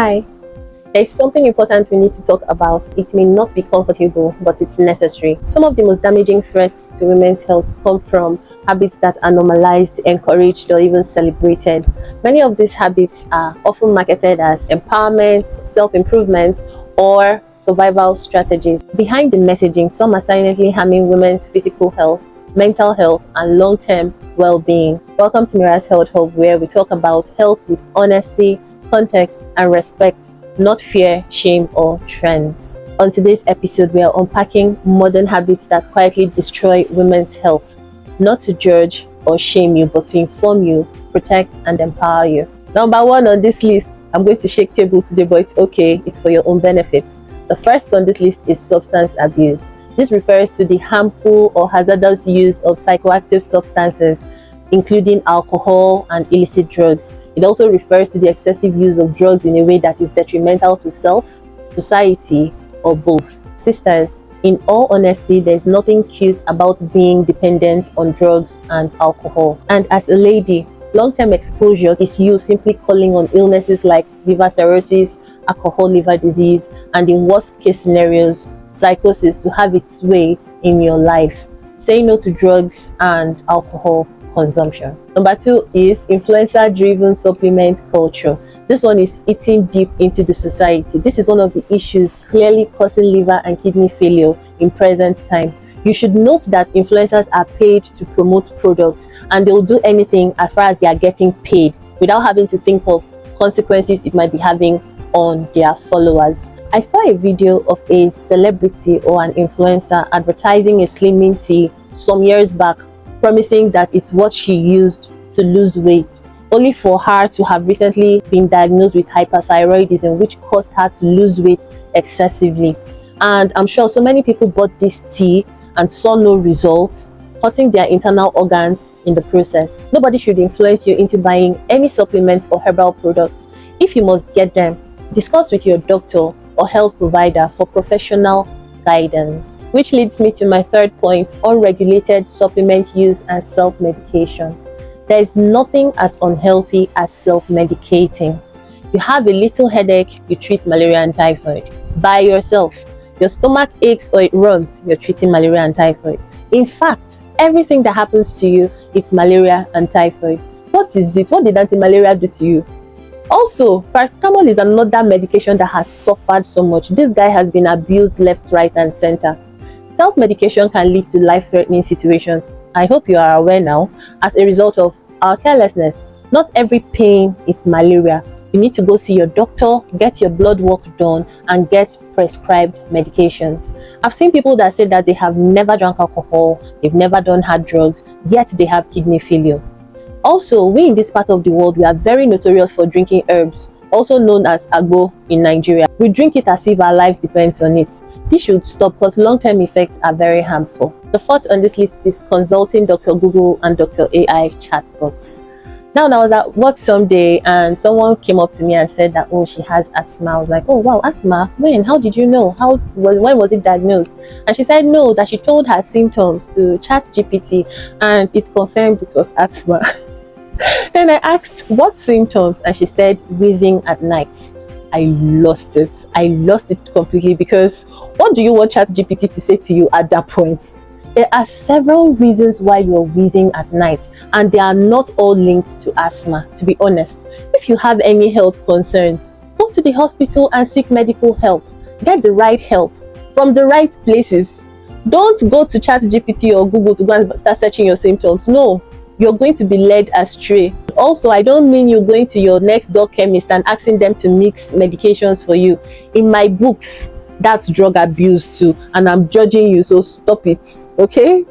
Hi, there's something important we need to talk about. It may not be comfortable, but it's necessary. Some of the most damaging threats to women's health come from habits that are normalized, encouraged, or even celebrated. Many of these habits are often marketed as empowerment, self-improvement, or survival strategies. Behind the messaging, some are silently harming women's physical health, mental health, and long-term well-being. Welcome to MirasHealthHub, where we talk about health with honesty, context, and respect, not fear, shame, or trends. On today's episode, we are unpacking modern habits that quietly destroy women's health, not to judge or shame you, but to inform you, protect, and empower you. Number one on this list, I'm going to shake tables today, but it's okay, it's for your own benefits. The first on this list is substance abuse. This refers to the harmful or hazardous use of psychoactive substances, including alcohol and illicit drugs. It also refers to the excessive use of drugs in a way that is detrimental to self, society, or both. Sisters, in all honesty, there's nothing cute about being dependent on drugs and alcohol. And as a lady, long-term exposure is you simply calling on illnesses like liver cirrhosis, alcohol liver disease, and in worst case scenarios, psychosis to have its way in your life. Say no to drugs and alcohol consumption. Number two is influencer-driven supplement culture. This one is eating deep into the society. This is one of the issues clearly causing liver and kidney failure in present time. You should note that influencers are paid to promote products, and they'll do anything as far as they are getting paid without having to think of consequences it might be having on their followers. I saw a video of a celebrity or an influencer advertising a slimming tea some years back, promising that it's what she used to lose weight, only for her to have recently been diagnosed with hyperthyroidism, which caused her to lose weight excessively. And I'm sure so many people bought this tea and saw no results, hurting their internal organs in the process. Nobody should influence you into buying any supplements or herbal products. If you must get them, discuss with your doctor or health provider for professional guidance. Which leads me to my third point: unregulated supplement use and self-medication. There is nothing as unhealthy as self-medicating. You have a little headache, you treat malaria and typhoid by yourself. Your stomach aches or it runs, you're treating malaria and typhoid. In fact, everything that happens to you, it's malaria and typhoid. What is it? What did anti-malaria do to you? Also, paracetamol is another medication that has suffered so much. This guy has been abused left, right, and center. Self-medication can lead to life-threatening situations. I hope you are aware now, as a result of our carelessness. Not every pain is malaria. You need to go see your doctor, get your blood work done, and get prescribed medications. I've seen people that say that they have never drank alcohol, they've never done hard drugs, yet they have kidney failure. Also, we in this part of the world, we are very notorious for drinking herbs, also known as agbo in Nigeria. We drink it as if our lives depends on it. This should stop because long-term effects are very harmful. The fourth on this list is consulting Dr. Google and Dr. AI chatbots. Now, I was at work someday and someone came up to me and said that, oh, she has asthma. I was like, oh, wow, asthma? When? How did you know? When was it diagnosed? And she said, no, that she told her symptoms to ChatGPT and it confirmed it was asthma. Then I asked, what symptoms? And she said, wheezing at night. I lost it. I lost it completely, because what do you want ChatGPT to say to you at that point? There are several reasons why you're wheezing at night, and they are not all linked to asthma, to be honest. If you have any health concerns, go to the hospital and seek medical help. Get the right help from the right places. Don't go to ChatGPT or Google to go and start searching your symptoms. No, you're going to be led astray. Also, I don't mean you're going to your next door chemist and asking them to mix medications for you. In my books, that's drug abuse too, and I'm judging you, so stop it. Okay?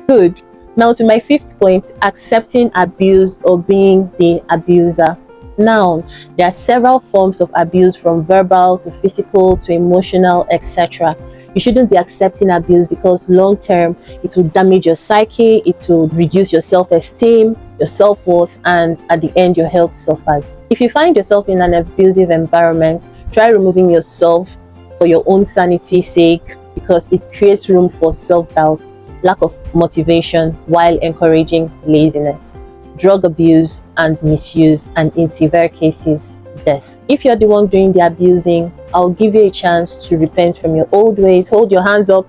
Good. Now to my fifth point: accepting abuse or being the abuser. Now, there are several forms of abuse, from verbal to physical to emotional, etc. You shouldn't be accepting abuse, because long term it will damage your psyche, it will reduce your self-esteem, your self-worth, and at the end your health suffers. If you find yourself in an abusive environment, try removing yourself for your own sanity's sake, because it creates room for self-doubt, lack of motivation, while encouraging laziness. Drug abuse and misuse, and in severe cases, death. If you're the one doing the abusing, I'll give you a chance to repent from your old ways, hold your hands up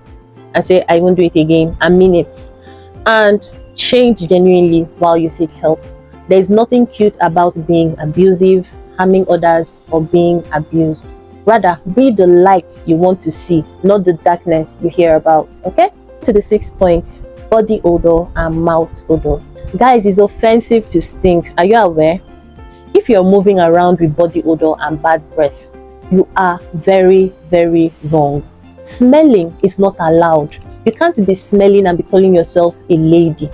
and say, I won't do it again, and mean it. And change genuinely while you seek help. There's nothing cute about being abusive, harming others, or being abused. Rather, be the light you want to see, not the darkness you hear about. Okay? To the 6th point, body odor and mouth odor. Guys, it's offensive to stink. Are you aware? If you're moving around with body odor and bad breath, you are very, very wrong. Smelling is not allowed. You can't be smelling and be calling yourself a lady.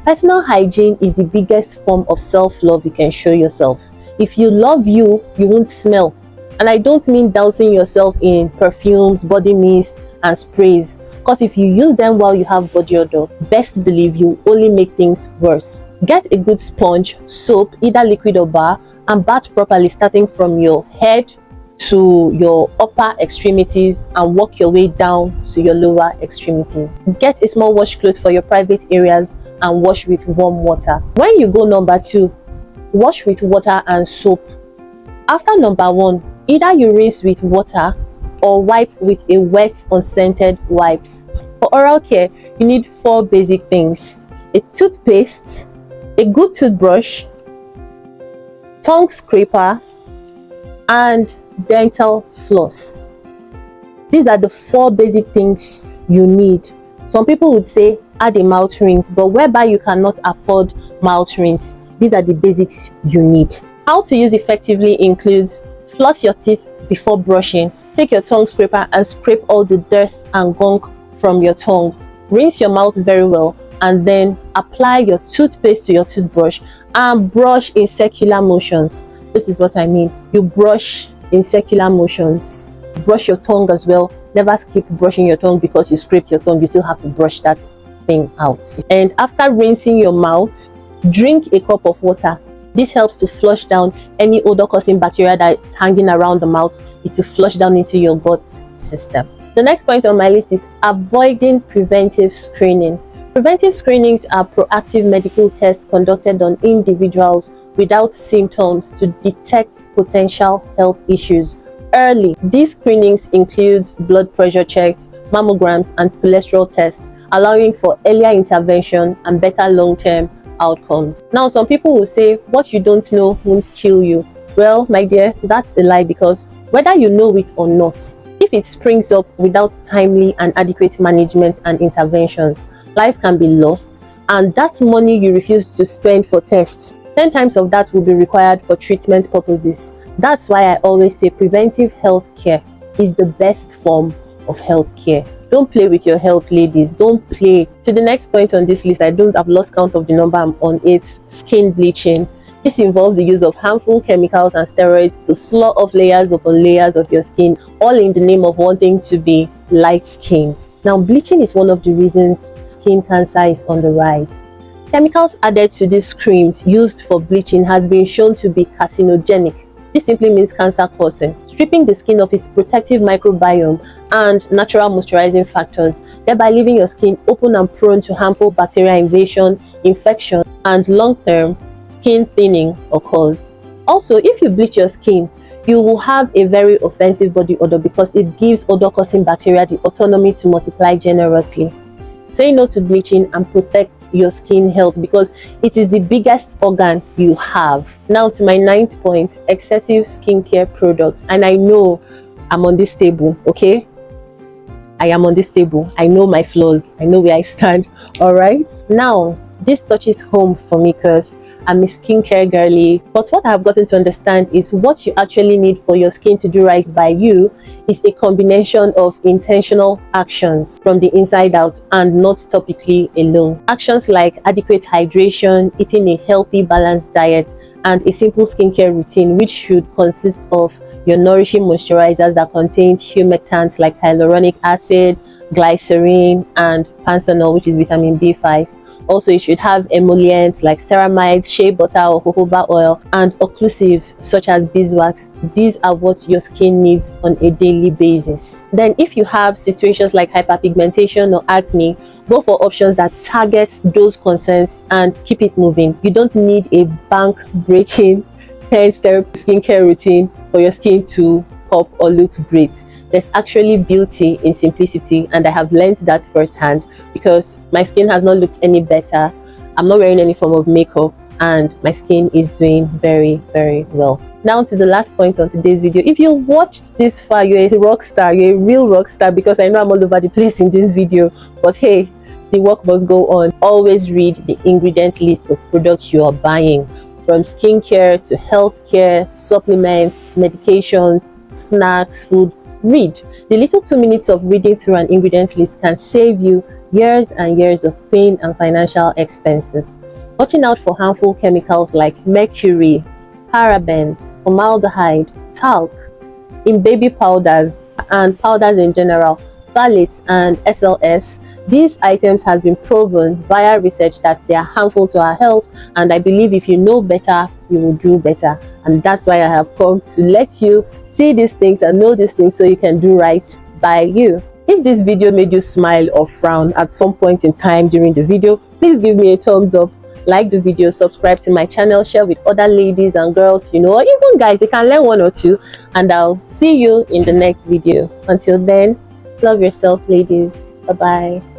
Personal hygiene is the biggest form of self-love you can show yourself. If you love you, you won't smell. And I don't mean dousing yourself in perfumes, body mist, and sprays. Because if you use them while you have body odor, best believe you only make things worse. Get a good sponge, soap, either liquid or bar, and bath properly, starting from your head to your upper extremities and work your way down to your lower extremities. Get a small washcloth for your private areas and wash with warm water. When you go number 2, wash with water and soap. After number 1, either you rinse with water or wipe with a wet unscented wipes. For oral care, you need 4 basic things: a toothpaste, a good toothbrush, tongue scraper, and dental floss. These are the 4 basic things you need. Some people would say add a mouth rinse, but whereby you cannot afford mouth rinse, these are the basics you need. How to use effectively includes: floss your teeth before brushing, take your tongue scraper and scrape all the dirt and gunk from your tongue, rinse your mouth very well, and then apply your toothpaste to your toothbrush and brush in circular motions. This is what I mean. You brush in circular motions. Brush your tongue as well. Never skip brushing your tongue because you scraped your tongue. You still have to brush that thing out. And after rinsing your mouth, drink a cup of water. This helps to flush down any odor-causing bacteria that is hanging around the mouth. It will flush down into your gut system. The next point on my list is avoiding preventive screening. Preventive screenings are proactive medical tests conducted on individuals without symptoms to detect potential health issues early. These screenings include blood pressure checks, mammograms, and cholesterol tests, allowing for earlier intervention and better long-term outcomes. Now, some people will say what you don't know won't kill you. Well, my dear, that's a lie, because whether you know it or not, if it springs up without timely and adequate management and interventions, life can be lost, and that money you refuse to spend for tests, 10 times of that will be required for treatment purposes. That's why I always say preventive health care is the best form of health care. Don't play with your health, ladies. Don't play. To the next point on this list, I've lost count of the number I'm on. It's skin bleaching. This involves the use of harmful chemicals and steroids to slough off layers upon layers of your skin, all in the name of wanting to be light-skinned. Now, bleaching is one of the reasons skin cancer is on the rise. Chemicals added to these creams used for bleaching has been shown to be carcinogenic. This simply means cancer causing, stripping the skin of its protective microbiome and natural moisturizing factors, thereby leaving your skin open and prone to harmful bacterial invasion, infection, and long-term skin thinning occurs. Also, if you bleach your skin, you will have a very offensive body odor because it gives odor-causing bacteria the autonomy to multiply generously. Say no to bleaching and protect your skin health, because it is the biggest organ you have. Now to my 9th point, excessive skincare products. And I know I'm on this table, okay? I am on this table. I know my flaws. I know where I stand. All right. Now, this touches home for me because I'm a skincare girly. But what I've gotten to understand is what you actually need for your skin to do right by you is a combination of intentional actions from the inside out and not topically alone. Actions like adequate hydration, eating a healthy, balanced diet, and a simple skincare routine, which should consist of your nourishing moisturizers that contain humectants like hyaluronic acid, glycerin, and panthenol, which is vitamin B5. Also, you should have emollients like ceramides, shea butter or jojoba oil, and occlusives such as beeswax. These are what your skin needs on a daily basis. Then, if you have situations like hyperpigmentation or acne, go for options that target those concerns and keep it moving. You don't need a bank-breaking 10-step skincare routine for your skin to pop or look great. There's actually beauty in simplicity, and I have learned that firsthand because my skin has not looked any better. I'm not wearing any form of makeup, and my skin is doing very, very well. Now to the last point on today's video. If you watched this far, you're a rock star. You're a real rock star, because I know I'm all over the place in this video, but hey, the work must go on. Always read the ingredient list of products you are buying, from skincare to healthcare, supplements, medications, snacks, food. Read. The little 2 minutes of reading through an ingredient list can save you years and years of pain and financial expenses. Watching out for harmful chemicals like mercury, parabens, formaldehyde, talc in baby powders and powders in general, phthalates and SLS. These items has been proven via research that they are harmful to our health, and I believe if you know better, you will do better. And that's why I have come to let you see these things and know these things so you can do right by you. If this video made you smile or frown at some point in time during the video, please give me a thumbs up, like the video, subscribe to my channel, share with other ladies and girls you know, or even guys, they can learn one or two, and I'll see you in the next video. Until then, love yourself, ladies. Bye bye.